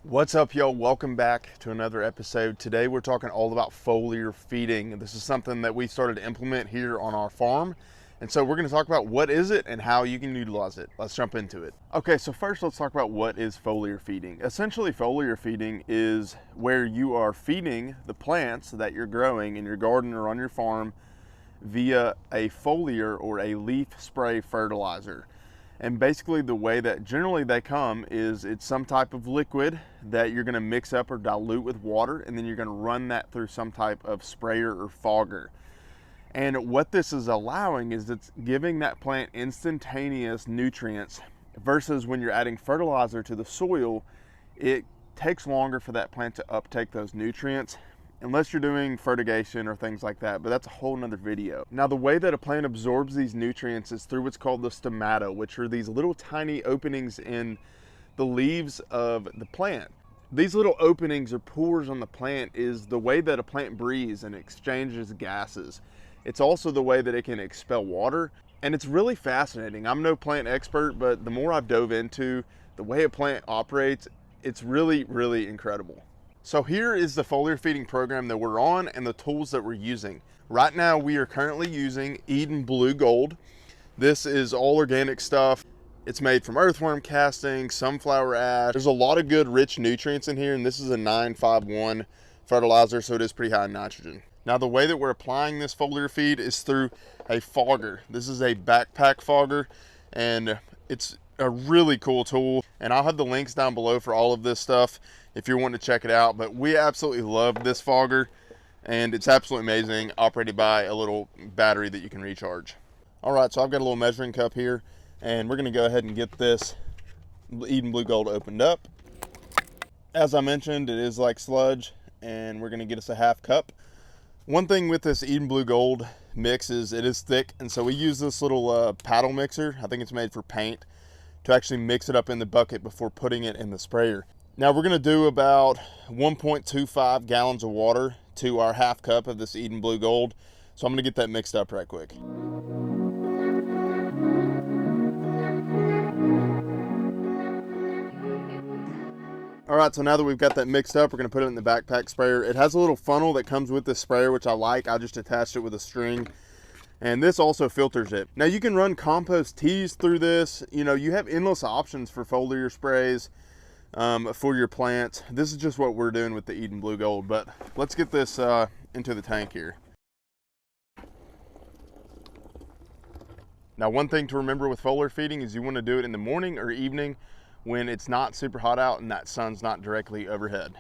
What's up, y'all? Welcome back to another episode. Today we're talking all about foliar feeding. This is something that we started to implement here on our farm. And so we're going to talk about what is it and how you can utilize it. Let's jump into it. Okay, so first let's talk about what is foliar feeding. Essentially, foliar feeding is where you are feeding the plants that you're growing in your garden or on your farm via a foliar or a leaf spray fertilizer. And basically the way that generally they come is it's some type of liquid that you're going to mix up or dilute with water, and then you're going to run that through some type of sprayer or fogger. And what this is allowing is it's giving that plant instantaneous nutrients versus when you're adding fertilizer to the soil, it takes longer for that plant to uptake those nutrients unless you're doing fertigation or things like that, but that's a whole nother video. Now, the way that a plant absorbs these nutrients is through what's called the stomata, which are these little tiny openings in the leaves of the plant. These little openings or pores on the plant is the way that a plant breathes and exchanges gases. It's also the way that it can expel water, and it's really fascinating. I'm no plant expert, but the more I've dove into the way a plant operates, it's really, really incredible. So here is the foliar feeding program that we're on and the tools that we're using. Right now we are currently using Eden Blue Gold. This is all organic stuff. It's made from earthworm casting, sunflower ash. There's a lot of good rich nutrients in here, and this is a 951 fertilizer, so it is pretty high in nitrogen. Now the way that we're applying this foliar feed is through a fogger. This is a backpack fogger, and it's a really cool tool, and I'll have the links down below for all of this stuff if you're wanting to check it out. But we absolutely love this fogger, and it's absolutely amazing, operated by a little battery that you can recharge. All right, so I've got a little measuring cup here, and we're going to go ahead and get this Eden Blue Gold opened up. As I mentioned, it is like sludge, and we're going to get us a half cup. One thing with this Eden Blue Gold mix is it is thick, and so we use this little paddle mixer. I think it's made for paint, to actually mix it up in the bucket before putting it in the sprayer. Now we're gonna do about 1.25 gallons of water to our half cup of this Eden Blue Gold. So I'm gonna get that mixed up right quick. All right, so now that we've got that mixed up, we're gonna put it in the backpack sprayer. It has a little funnel that comes with this sprayer, which I like. I just attached it with a string. And this also filters it. Now you can run compost teas through this. You know, you have endless options for foliar sprays for your plants. This is just what we're doing with the Eden Blue Gold, but let's get this into the tank here. Now, one thing to remember with foliar feeding is you want to do it in the morning or evening when it's not super hot out and that sun's not directly overhead.